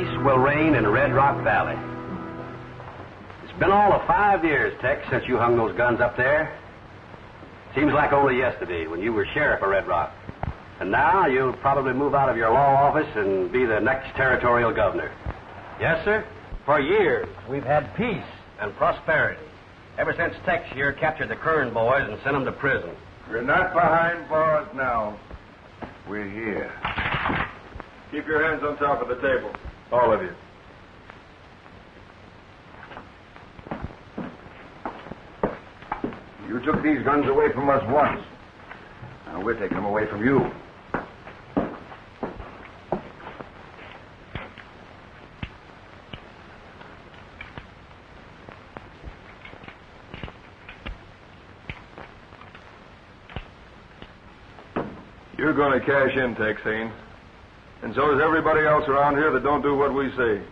peace will reign in Red Rock Valley. It's been all of 5 years, Tex, since you hung those guns up there. Seems like only yesterday when you were sheriff of Red Rock. And now you'll probably move out of your law office and be the next territorial governor. Yes, sir? For years, we've had peace and prosperity. Ever since Tex here captured the Kern boys and sent them to prison. We're not behind bars now. We're here. Keep your hands on top of the table. All of you. You took these guns away from us once. Now we're taking them away from you. You're going to cash in, Texane. And so is everybody else around here that don't do what we say.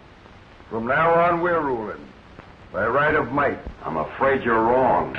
From now on, we're ruling. By right of might. I'm afraid you're wrong.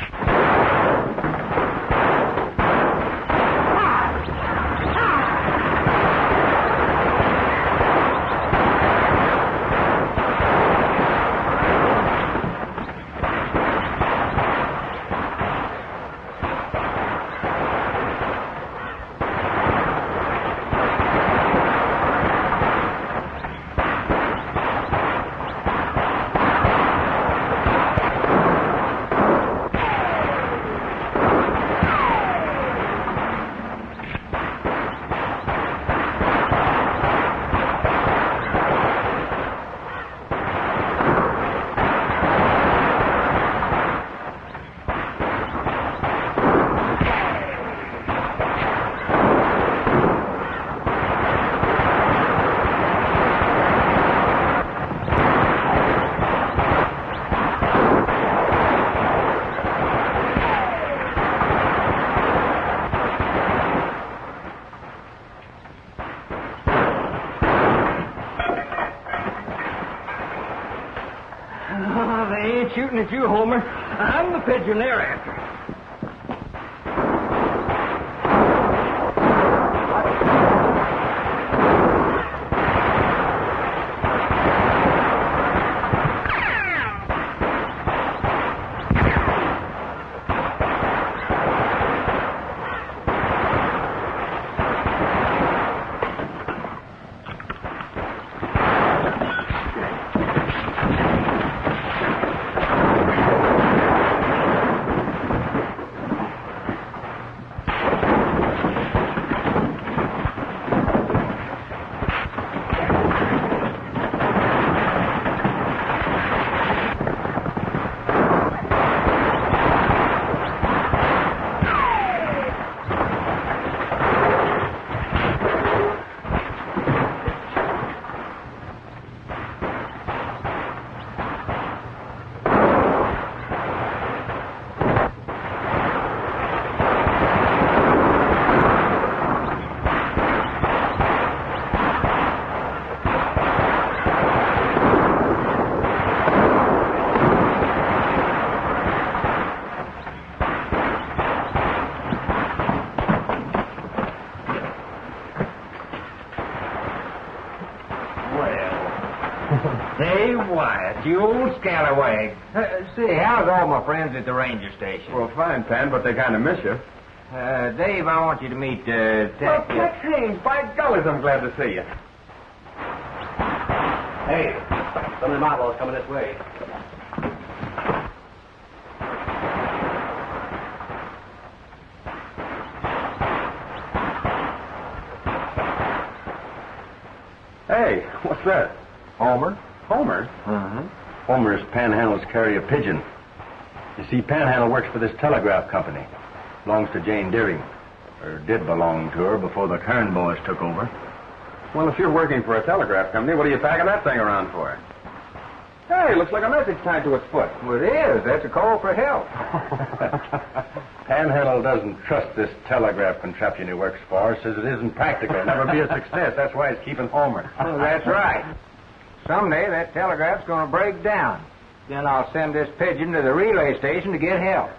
Shooting at you, Homer. I'm the pigeon they're after. Hey, Wyatt, you old scallywag. Say, how's all my friends at the ranger station? Well, fine, Pan, but they kind of miss you. Dave, I want you to meet, Tex. Well, Tex Haynes, by golly, I'm glad to see you. Hey, some of them outlaws coming this way. Hey, what's that? Homer? Homer? Homer's Panhandle's carry a pigeon. You see, Panhandle works for this telegraph company. Belongs to Jane Deering. Or did belong to her before the Kern boys took over. Well, if you're working for a telegraph company, what are you packing that thing around for? Hey, looks like a message tied to its foot. Well, it is. That's a call for help. Panhandle doesn't trust this telegraph contraption he works for. Says it isn't practical. Never be a success. That's why he's keeping Homer. Well, that's right. Someday that telegraph's going to break down. Then I'll send this pigeon to the relay station to get help.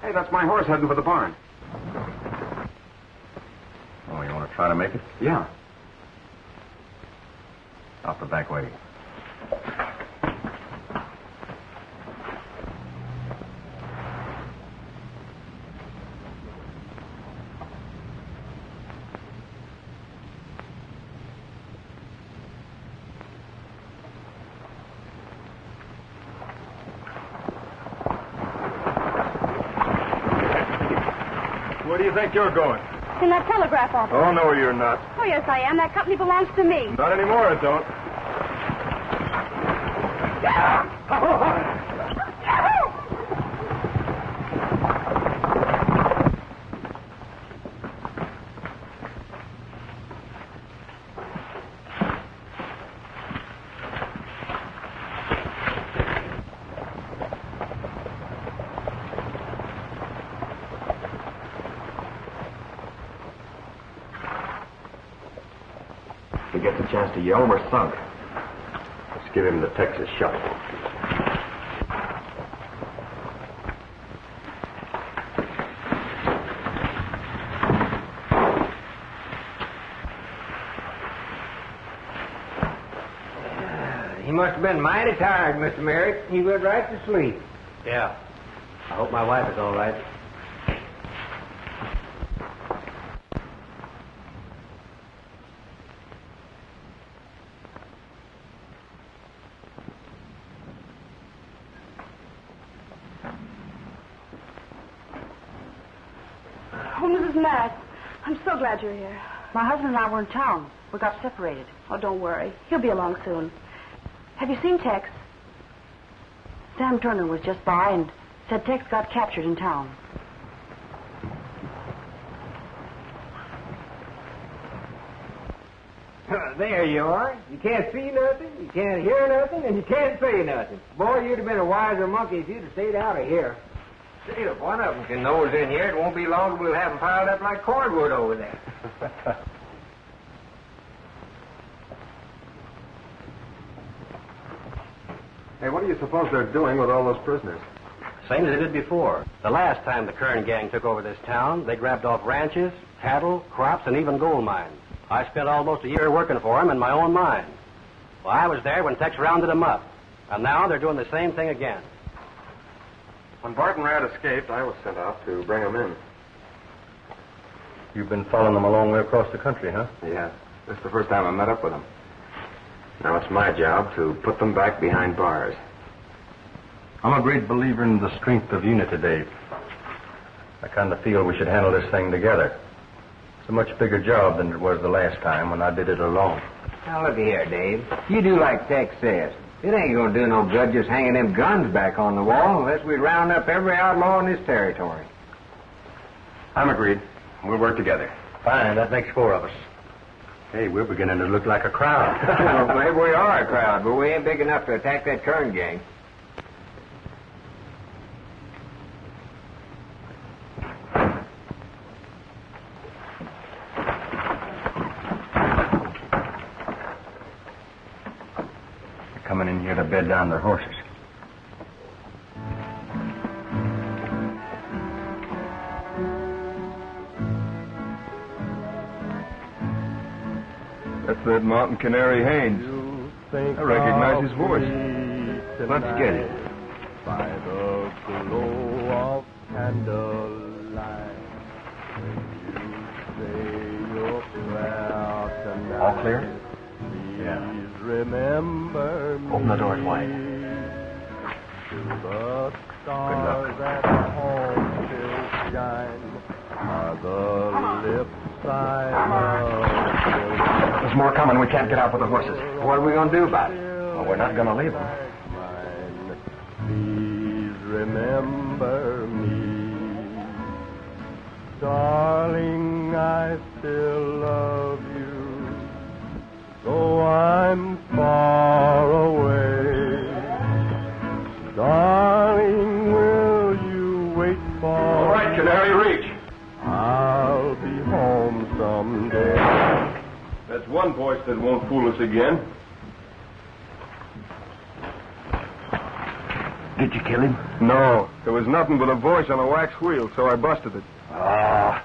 Hey, that's my horse heading for the barn. Oh, you want to try to make it? Yeah. Off the back way. Where do you think you're going? In that telegraph office. Oh, no, you're not. Oh, yes, I am. That company belongs to me. Not anymore, it don't. He gets a chance to yell, we're sunk. Let's give him the Texas shuffle. He must have been mighty tired, Mr. Merrick. He went right to sleep. Yeah. I hope my wife is all right. Oh, Mrs. Mack, I'm so glad you're here. My husband and I were in town. We got separated. Oh, don't worry. He'll be along soon. Have you seen Tex? Sam Turner was just by and said Tex got captured in town. There you are. You can't see nothing, you can't hear nothing, and you can't say nothing. Boy, you'd have been a wiser monkey if you'd have stayed out of here. See, if one of them can nose in here, it won't be long till we'll have them piled up like cordwood over there. Hey, what do you suppose they're doing with all those prisoners? Same as they did before. The last time the Kern gang took over this town, they grabbed off ranches, cattle, crops, and even gold mines. I spent almost a year working for them in my own mine. Well, I was there when Tex rounded them up. And now they're doing the same thing again. When Barton Rad escaped, I was sent out to bring him in. You've been following them a long way across the country, huh? Yeah. This is the first time I met up with them. Now it's my job to put them back behind bars. I'm a great believer in the strength of unity, Dave. I kind of feel we should handle this thing together. It's a much bigger job than it was the last time when I did it alone. Now, look here, Dave. You do like Tex says. It ain't gonna do no good just hanging them guns back on the wall unless we round up every outlaw in this territory. I'm agreed. We'll work together. Fine, that makes 4 of us. Hey, we're beginning to look like a crowd. Well, maybe we are a crowd, but we ain't big enough to attack that Kern gang. Coming in here to bed down their horses. That's that mountain canary Haynes. I recognize his voice. Let's get it. By the glow of candlelight, when you say your prayer tonight, All clear? Yeah. remember me. Open the doors wide. To the stars that home still shine are the lips I love. There's more coming. We can't get out with the horses. What are we gonna do about it? Well, we're not going to leave them. Please remember me, darling. I still love you, though I'm far away. Darling, will you wait for All right, Canary, reach. I'll be home someday. That's one voice that won't fool us again. Did you kill him? No, there was nothing but a voice on a wax wheel, so I busted it. Ah.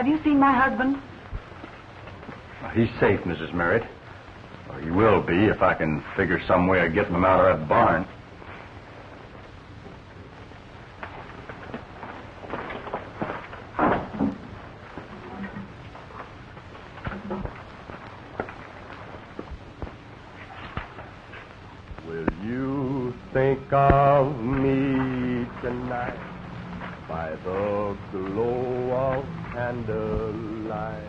Have you seen my husband? He's safe, Mrs. Merritt. Or he will be if I can figure some way of getting him out of that barn. Will you think of me tonight by the glow of candlelight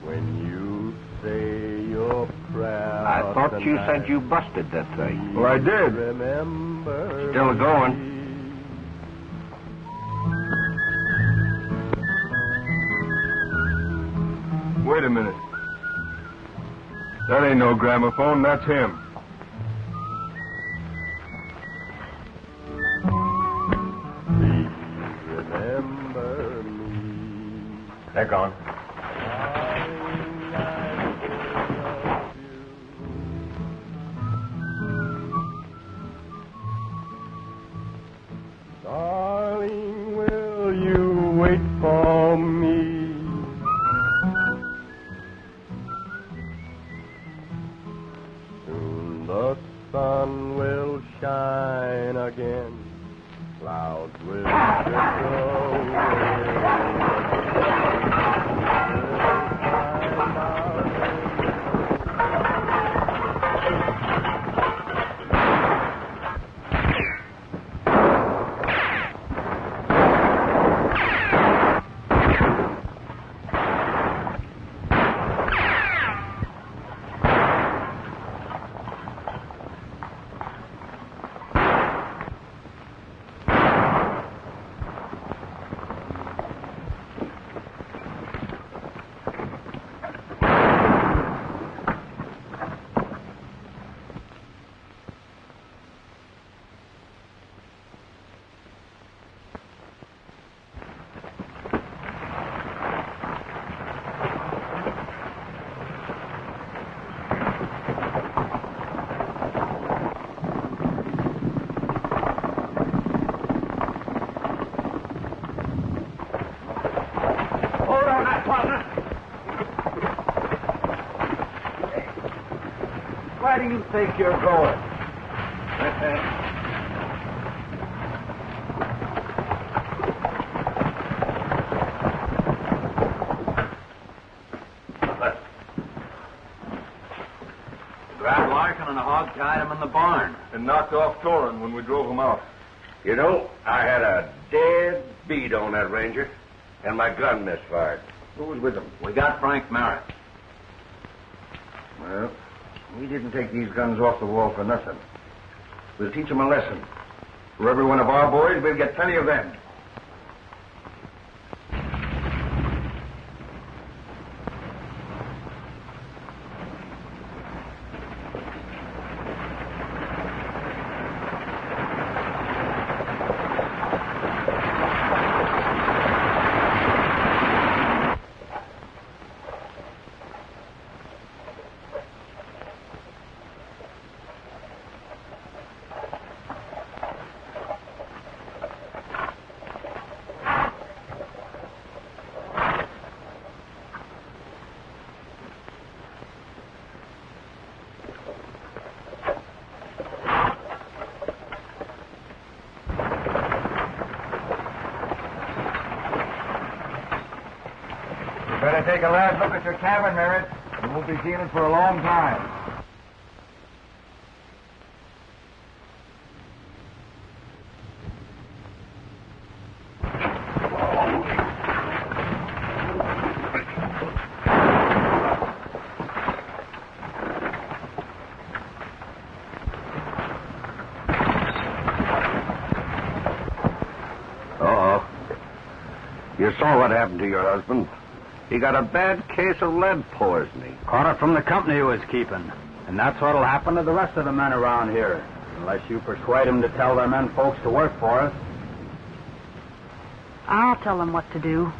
when you say your prayer? I thought you said you busted that thing. Well, I did. Remember Still going. me. Wait a minute. That ain't no gramophone, that's him. Please remember me. They're gone. Darling, I love you. Darling, will you wait for me? Soon the sun will shine again. Clouds will drift Where do you think you're going? Grabbed Larkin and hog-tied him in the barn. And knocked off Torin when we drove him out. You know, I had a dead beat on that ranger, and my gun misfired. Who was with him? We got Frank Merritt. Well, we didn't take these guns off the wall for nothing. We'll teach them a lesson. For every one of our boys, we'll get plenty of them. Better take a last look at your cabin, Merritt. You won't be seeing it for a long time. Uh-oh. You saw what happened to your husband. He got a bad case of lead poisoning. Caught it from the company he was keeping. And that's what'll happen to the rest of the men around here. Unless you persuade them to tell their men folks to work for us. I'll tell them what to do.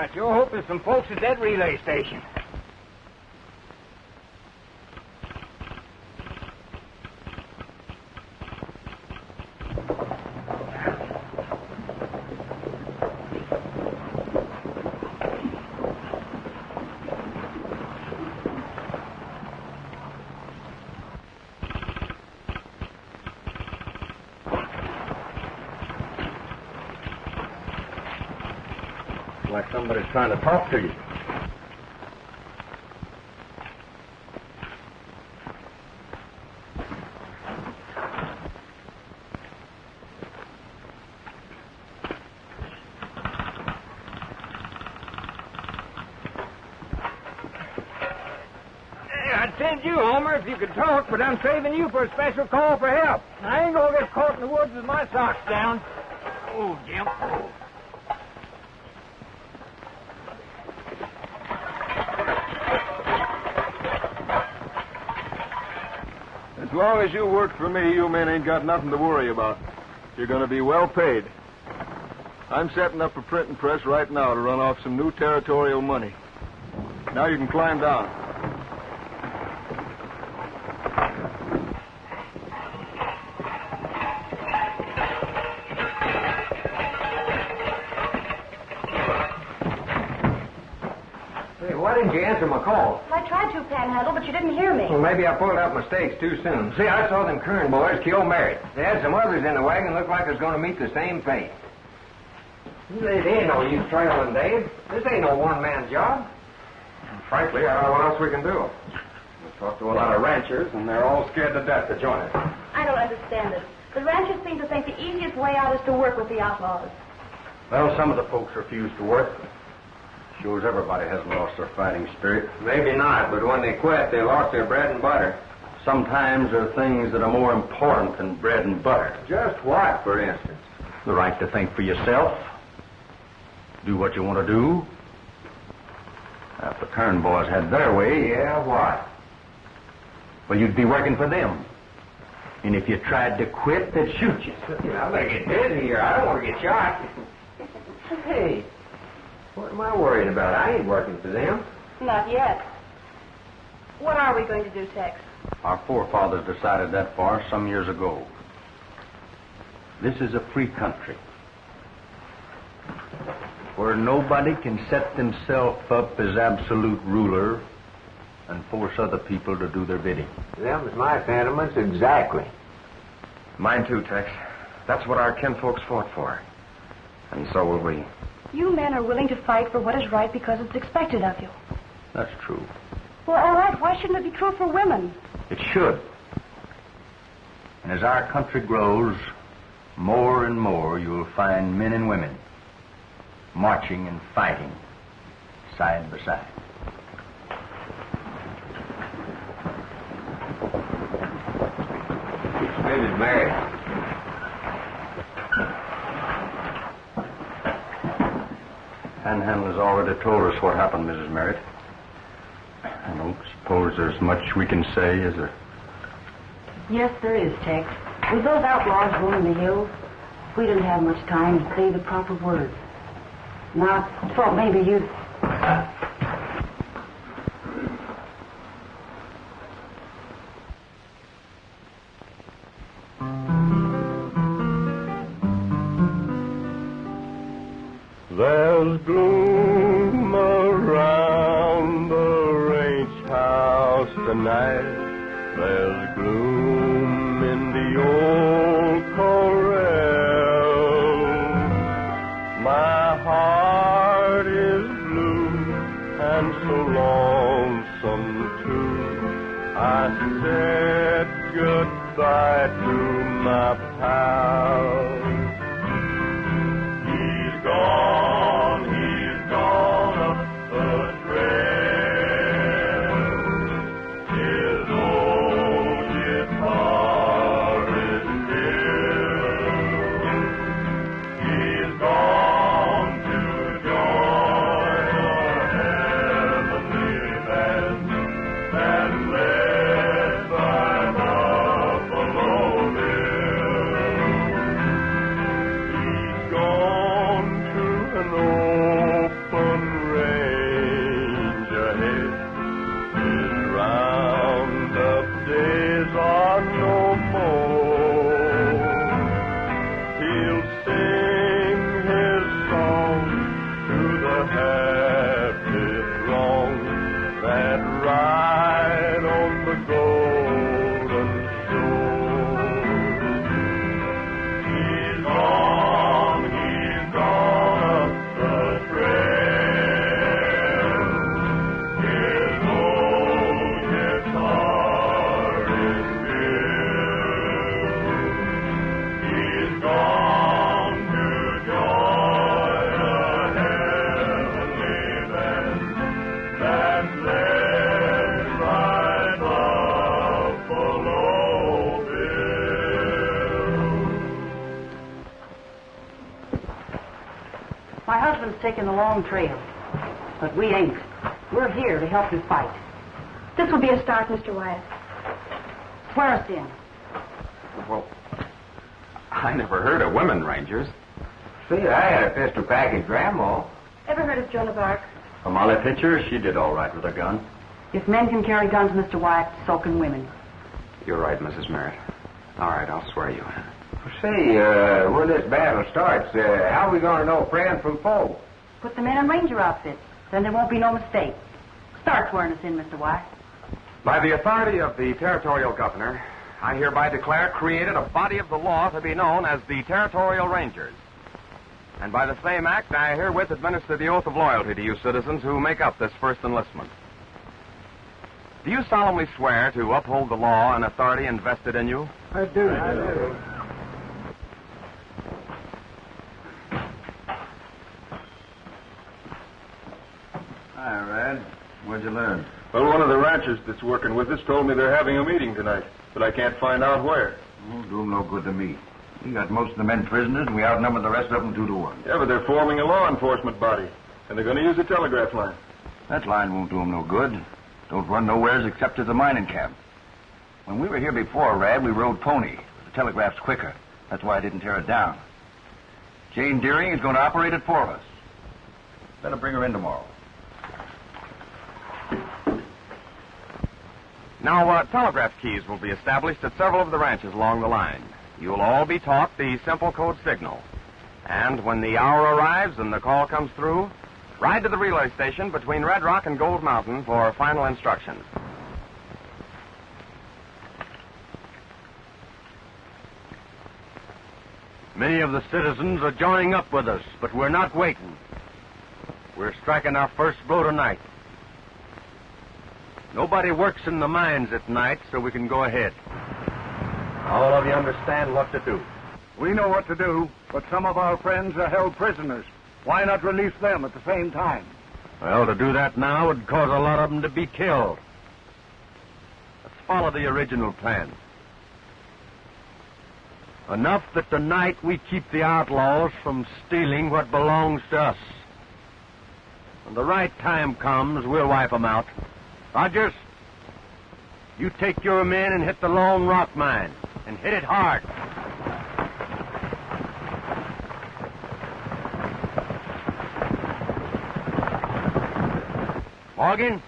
I sure hope there's some folks at that relay station. Like somebody's trying to talk to you. Hey, I'd send you, Homer, if you could talk, but I'm saving you for a special call for help. I ain't gonna get caught in the woods with my socks down. Oh, Jim. As long as you work for me, you men ain't got nothing to worry about. You're going to be well paid. I'm setting up a printing press right now to run off some new territorial money. Now you can climb down. Hey, why didn't you answer my call? I tried to, Panhandle, but you didn't hear me. Well, maybe I pulled out my stakes too soon. See, I saw them Kern boys kill Merritt. They had some others in the wagon looked like it was going to meet the same fate. There ain't no use trailing, Dave. This ain't no one-man job. Frankly, I don't know what else we can do. We talked to a lot of ranchers, and they're all scared to death to join us. I don't understand it. The ranchers seem to think the easiest way out is to work with the outlaws. Well, some of the folks refuse to work. Shows everybody hasn't lost their fighting spirit. Maybe not, but when they quit, they lost their bread and butter. Sometimes there are things that are more important than bread and butter. Just what, for instance? The right to think for yourself. Do what you want to do. If the Kern boys had their way, Yeah, what? well, you'd be working for them. And if you tried to quit, they'd shoot you. I better get busy here. I don't want to get shot. Hey, what am I worried about? I ain't working for them. Not yet. What are we going to do, Tex? Our forefathers decided that far some years ago. This is a free country where nobody can set themselves up as absolute ruler and force other people to do their bidding. Them's my sentiments exactly. Mine too, Tex. That's what our kinfolks fought for. And so will we. You men are willing to fight for what is right because it's expected of you. That's true. Well, all right, why shouldn't it be true for women? It should. And as our country grows, more and more you'll find men and women marching and fighting side by side. Mrs. Mary. Panhandle has already told us what happened, Mrs. Merritt. I don't suppose there's much we can say, is there? Yes, there is, Tex. With those outlaws roaming the hills, we didn't have much time to say the proper words. Now, I thought maybe you'd... There's gloom around the ranch house tonight. There's gloom in the old corral. My heart is blue and so lonesome too. I said goodbye to my pal. He's gone up the trail. His old guitar is still. He's gone to join a heavenly band and led by Buffalo Bill. taking the long trail. But we ain't. We're here to help you fight. This will be a start, Mr. Wyatt. Swear us in. Well, I never heard of women rangers. See, I had a pistol package grandma. Ever heard of Joan of Arc? A Molly Pitcher, she did all right with her gun. If men can carry guns, Mr. Wyatt, so can women. You're right, Mrs. Merritt. All right, I'll swear you. See, when this battle starts, how are we going to know friend from foe? Put the men in ranger outfits. Then there won't be no mistake. Start swearing us in, Mr. Wyatt. By the authority of the territorial governor, I hereby declare created a body of the law to be known as the Territorial Rangers. And by the same act, I herewith administer the oath of loyalty to you citizens who make up this first enlistment. Do you solemnly swear to uphold the law and authority invested in you? I do. Hi, Rad. What'd you learn? Well, one of the ranchers that's working with us told me they're having a meeting tonight, but I can't find out where. Won't do 'em no good to me. We got most of the men prisoners, and we outnumber the rest of them 2-1. Yeah, but they're forming a law enforcement body, and they're going to use a telegraph line. That line won't do 'em no good. Don't run nowheres except to the mining camp. When we were here before, Rad, we rode pony. The telegraph's quicker. That's why I didn't tear it down. Jane Deering is going to operate it for us. Better bring her in tomorrow. Now, telegraph keys will be established at several of the ranches along the line. You'll all be taught the simple code signal. And when the hour arrives and the call comes through, ride to the relay station between Red Rock and Gold Mountain for final instructions. Many of the citizens are joining up with us, but we're not waiting. We're striking our first blow tonight. Nobody works in the mines at night, so we can go ahead. All of you understand what to do. We know what to do, but some of our friends are held prisoners. Why not release them at the same time? Well, to do that now would cause a lot of them to be killed. Let's follow the original plan. Enough that tonight we keep the outlaws from stealing what belongs to us. When the right time comes, we'll wipe them out. Rogers, you take your men and hit the Lone Rock mine, and hit it hard. Morgan,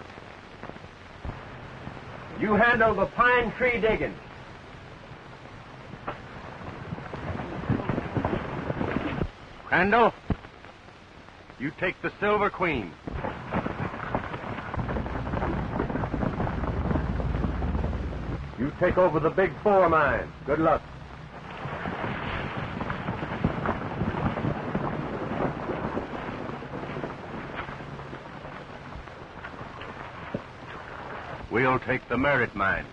you handle the pine tree digging. Crandall, you take the Silver Queen. You take over the Big Four mine. Good luck. We'll take the Merritt mine.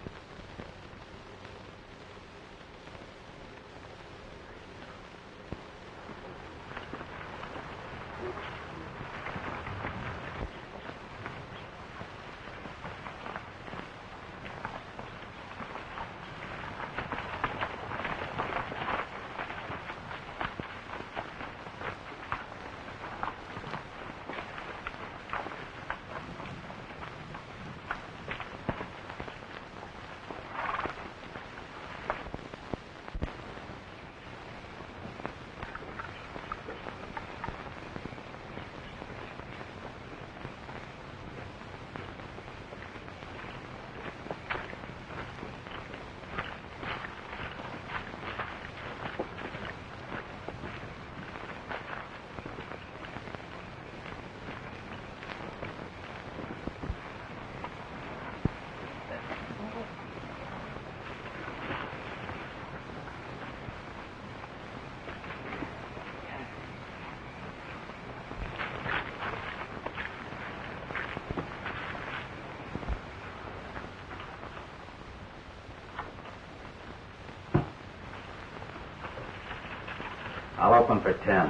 I'll open for 10.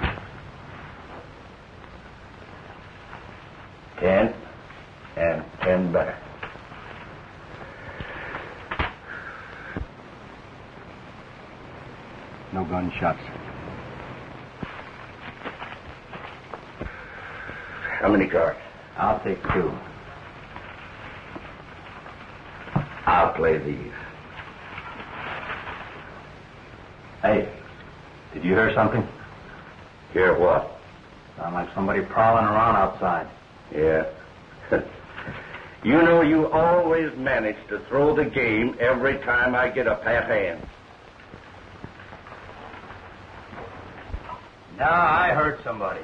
10 and 10 better. No gunshots. How many cards? I'll take 2. I'll play these. Hey, did you hear something? Hear what? Sound like somebody prowling around outside. Yeah. You know, you always manage to throw the game every time I get a pat hand. No, I heard somebody.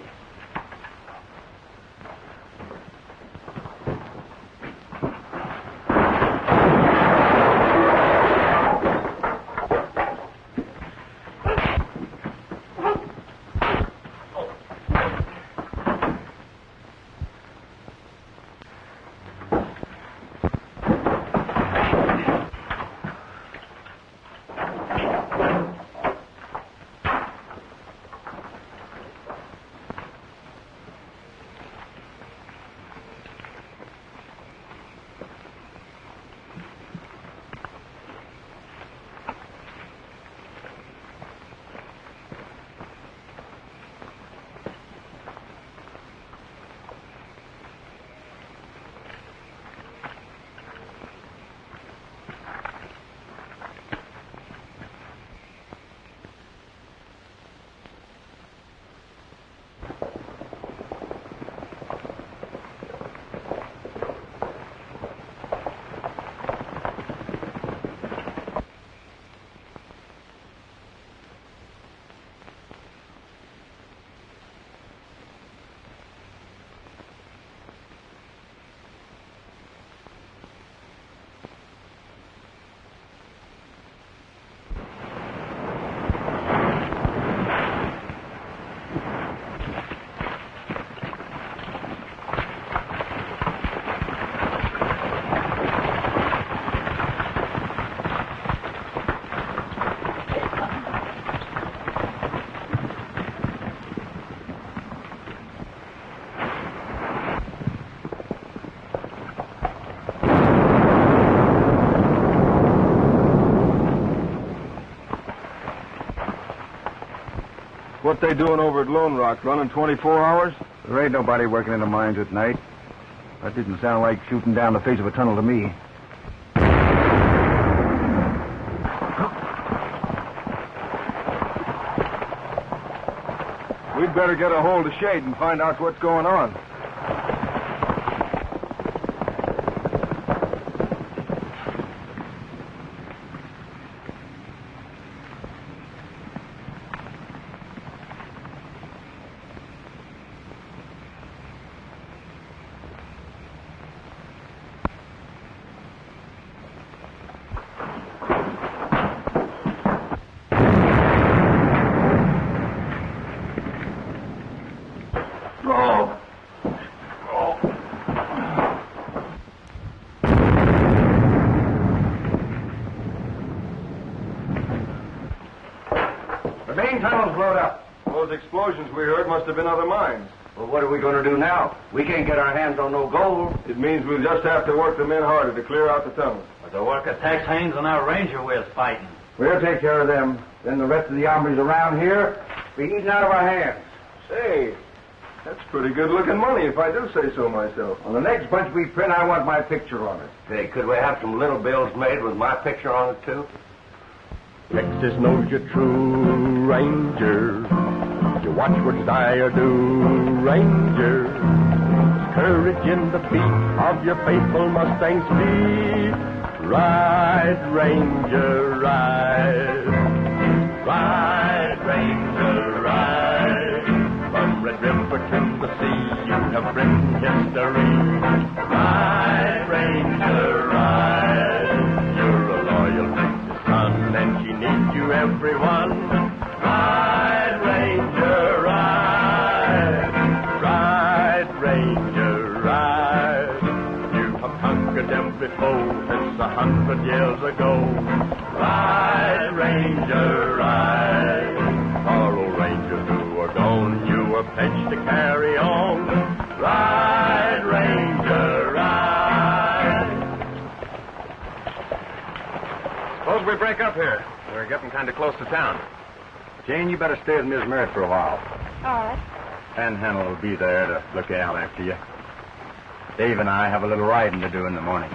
What they doing over at Lone Rock? Running 24 hours? There ain't nobody working in the mines at night. That didn't sound like shooting down the face of a tunnel to me. We'd better get a hold of Shade and find out what's going on. Those explosions we heard must have been other mines. Well, what are we going to do now? We can't get our hands on no gold. It means we'll just have to work the men harder to clear out the tunnel. But the work of Tex Haynes and our ranger we're fighting. We'll take care of them. Then the rest of the hombres around here be eating out of our hands. Say, that's pretty good-looking money, if I do say so myself. On the next bunch we print, I want my picture on it. Hey, could we have some little bills made with my picture on it, too? Texas knows you're true, Ranger. You watch what I do, Ranger. Courage in the beat of your faithful Mustang's feet. Ride, Ranger, ride. Ride, Ranger, ride. From Red River to the sea, you have written history. Ride, Ranger, ride. You're a loyal Texas son, and she needs you, everyone. Ride, Ranger, ride. Ride, Ranger, ride. You have conquered every foe since 100 years ago. Ride, Ranger, ride. For old Rangers who are gone, you are pledged to carry on. Ride, Ranger, ride. Suppose we break up here. We're getting kind of close to town. Jane, you better stay with Miss Merritt for a while. All right. Panhandle will be there to look out after you. Dave and I have a little riding to do in the morning.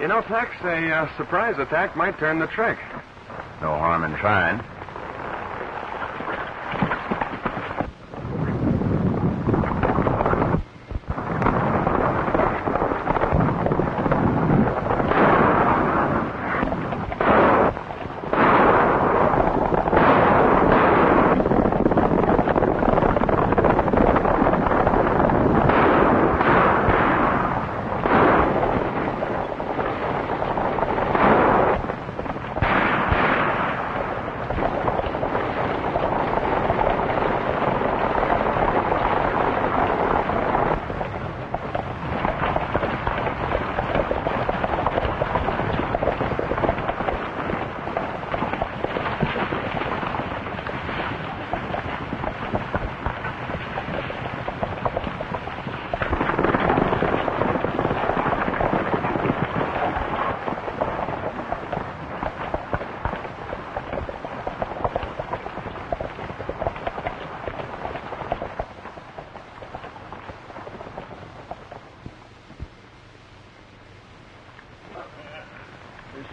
You know, Tex, a surprise attack might turn the trick. No harm in trying.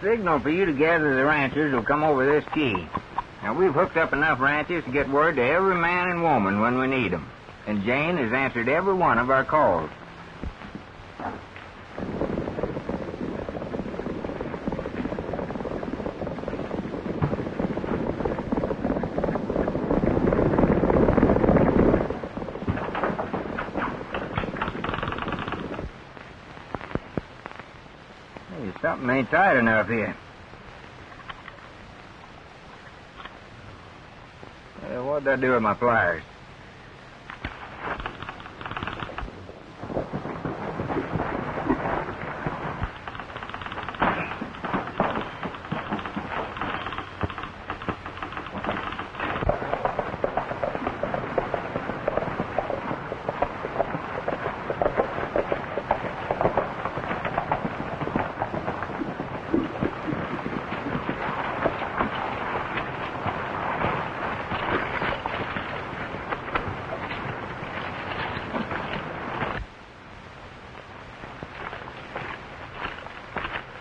Signal for you to gather the ranchers will come over this key. Now, we've hooked up enough ranchers to get word to every man and woman when we need them. And Jane has answered every one of our calls. Something ain't tight enough here. What'd I do with my pliers?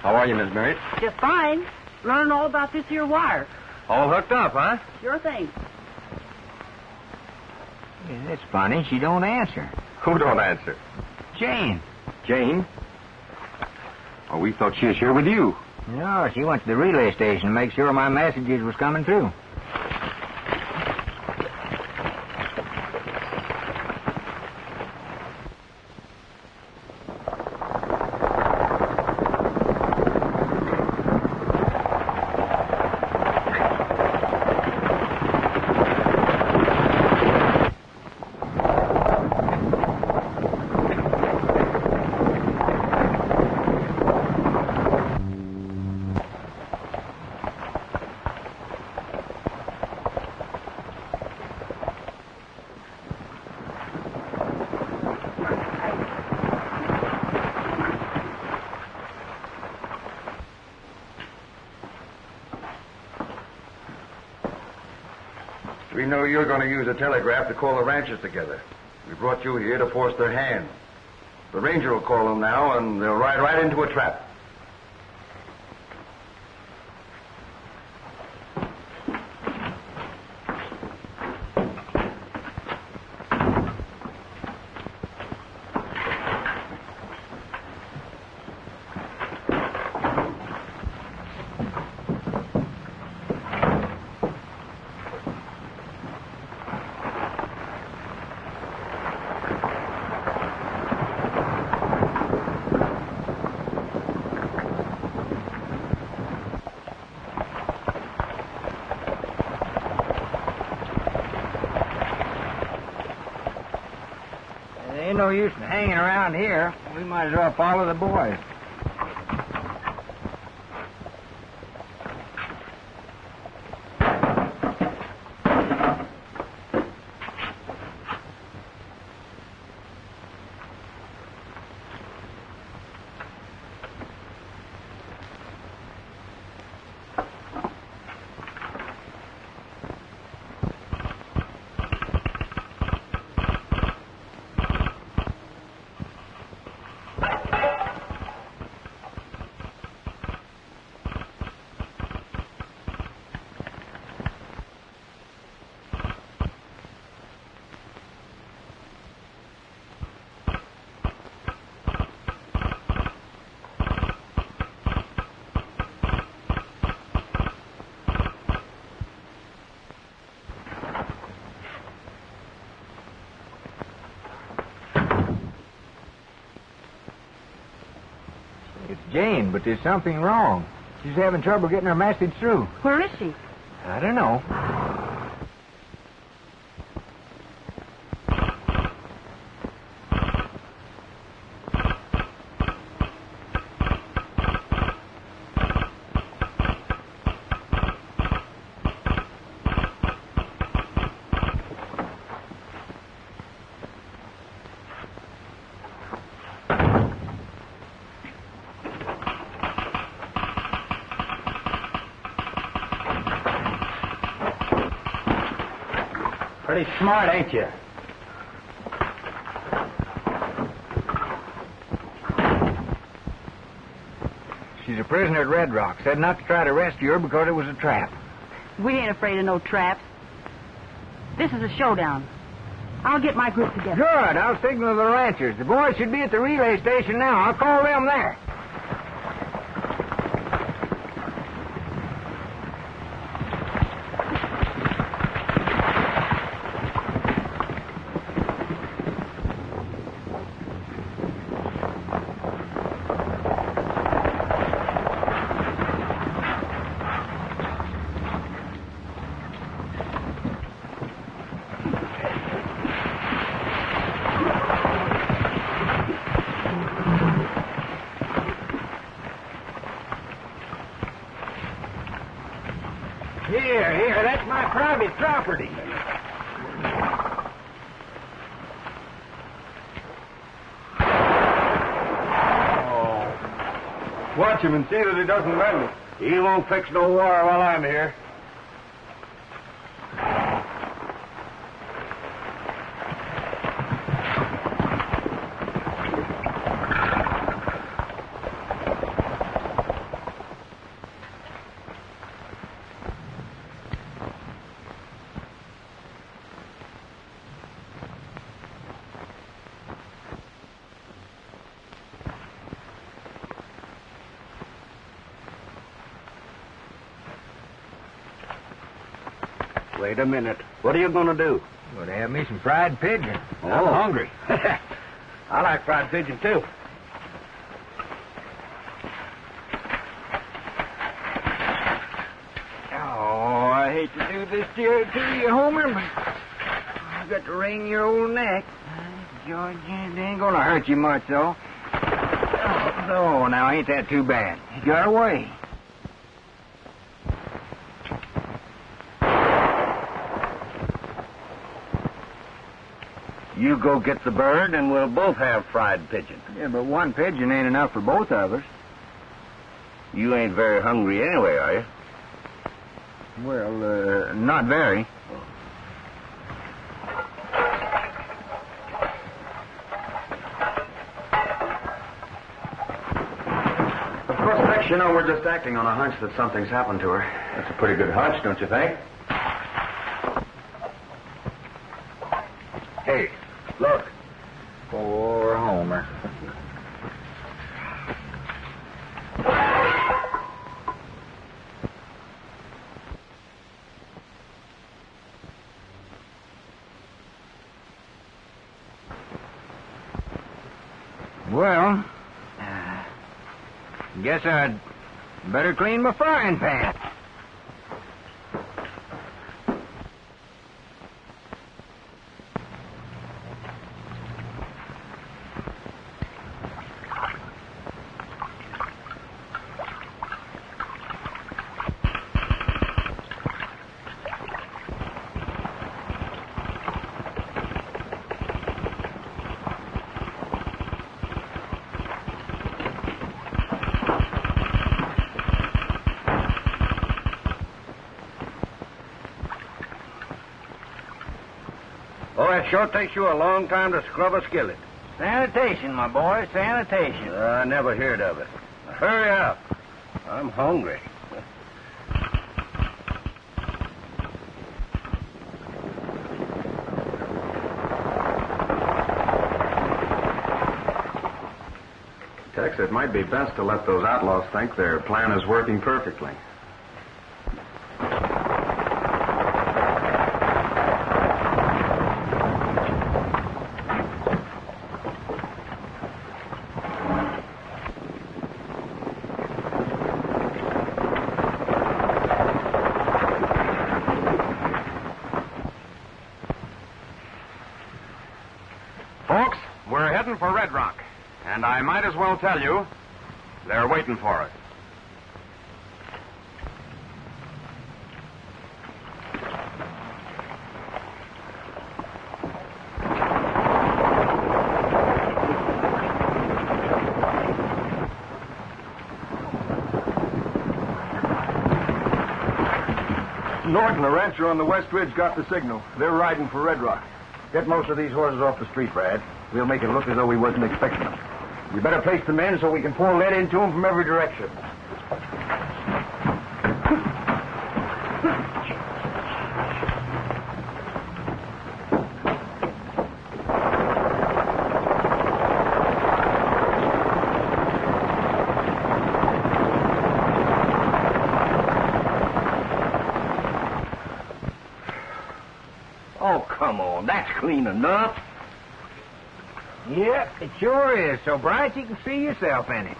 How are you, Miss Mary? Just fine. Learning all about this here wire. All hooked up, huh? Sure thing. Yeah, that's funny. She don't answer. Who don't answer? Jane. Jane? Oh, we thought she was here with you. No, she went to the relay station to make sure my messages was coming through. We know you're going to use a telegraph to call the ranchers together. We brought you here to force their hand. The ranger will call them now, and they'll ride right into a trap. use in hanging around here. We might as well follow the boys. Jane, but there's something wrong. She's having trouble getting her message through. Where is she? I don't know. Pretty smart, ain't you? She's a prisoner at Red Rock. Said not to try to rescue her because it was a trap. We ain't afraid of no traps. This is a showdown. I'll get my group together. Good. I'll signal the ranchers. The boys should be at the relay station now. I'll call them there. Here, that's my private property. Oh. Watch him and see that he doesn't bend it. He won't fix no war while I'm here. Wait a minute. What are you going to do? Going to have me some fried pigeon. Oh. I'm hungry. I like fried pigeon, too. Oh, I hate to do this to you, Homer, but I've got to wring your old neck. George, it ain't going to hurt you much, though. Oh, now, ain't that too bad? You got away. You go get the bird, and we'll both have fried pigeon. Yeah, but one pigeon ain't enough for both of us. You ain't very hungry anyway, are you? Well, not very. Of course, Tex, you know, we're just acting on a hunch that something's happened to her. That's a pretty good hunch, don't you think? Hey, look. Poor Homer. Well, guess I'd better clean my frying pan. boy, it sure takes you a long time to scrub a skillet. Sanitation, my boy, sanitation. I never heard of it. Hurry up. I'm hungry. Tex, it might be best to let those outlaws think their plan is working perfectly. Folks, we're heading for Red Rock. And I might as well tell you, they're waiting for us. Norton and the rancher on the West Ridge got the signal. They're riding for Red Rock. Get most of these horses off the street, Brad. We'll make it look as though we wasn't expecting them. You better place the men so we can pour lead into them from every direction. Oh, come on. That's clean enough. Yep, it sure is. So bright you can see yourself in it.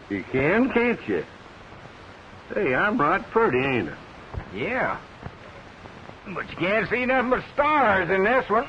You can, can't you? Hey, I'm right pretty, ain't I? Yeah. But you can't see nothing but stars in this one.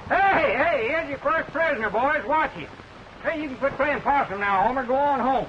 Hey, here's your first prisoner, boys. Watch it. Hey, you can quit playing possum now, Homer. Go on home.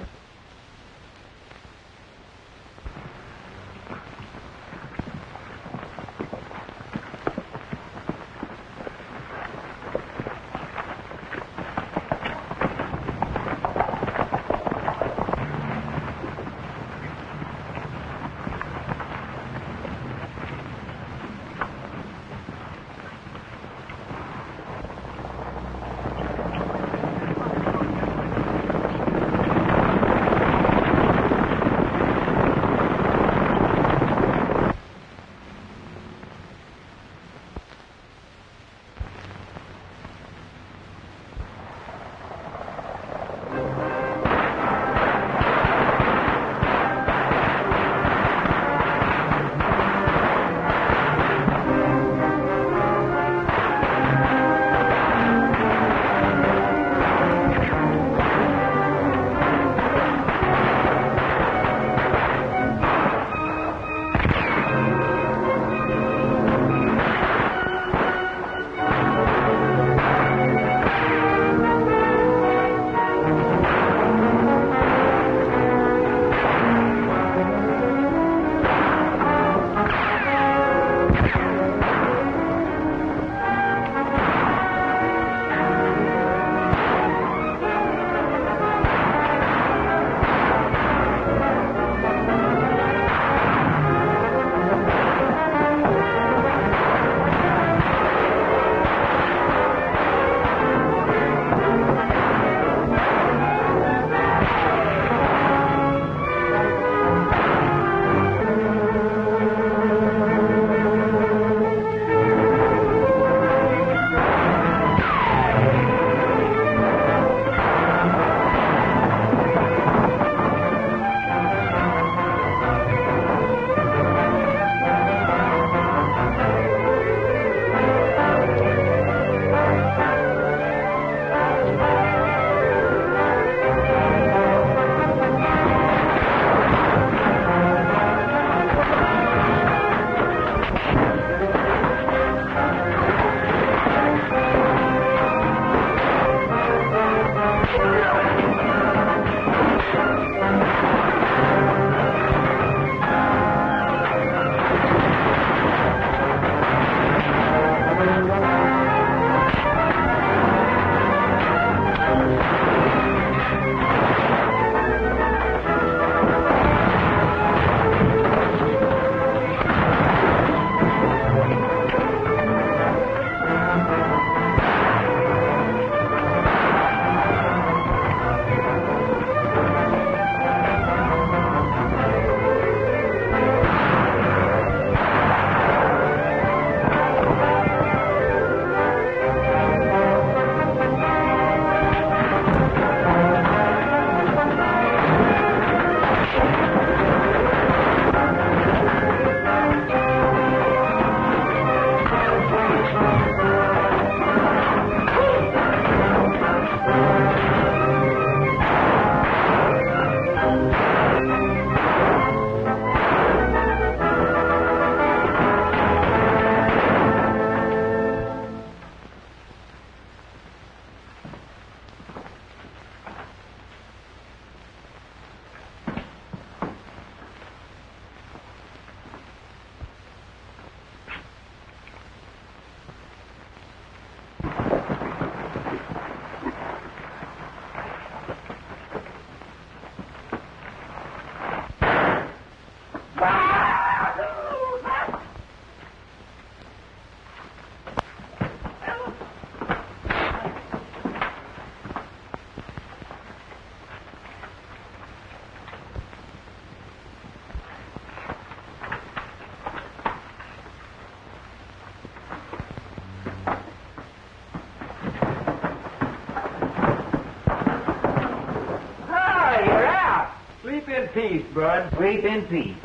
peace, bud. Sleep in peace.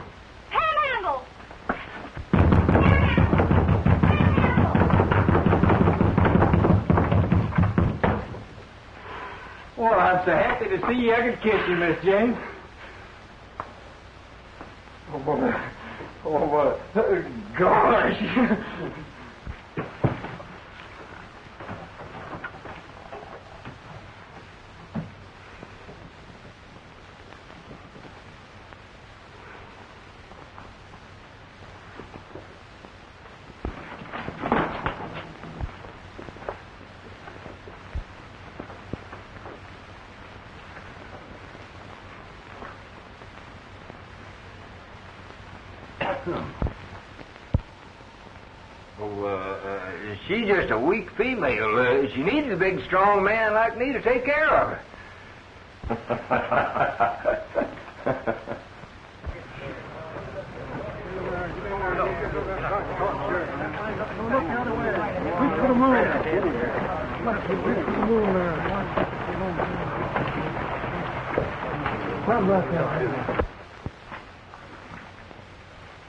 Panhandle! Well, I'm so happy to see you. I could kiss you, Miss Jane. Oh, boy. Oh, boy. Gosh. She's just a weak female. She needs a big, strong man like me to take care of her.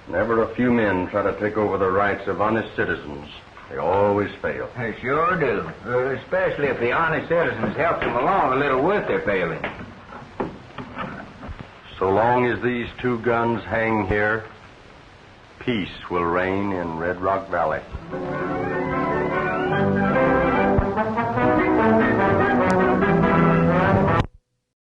Whenever a few men try to take over the rights of honest citizens, they always fail. They sure do. Especially if the honest citizens help them along a little with their failing. So long as these two guns hang here, peace will reign in Red Rock Valley.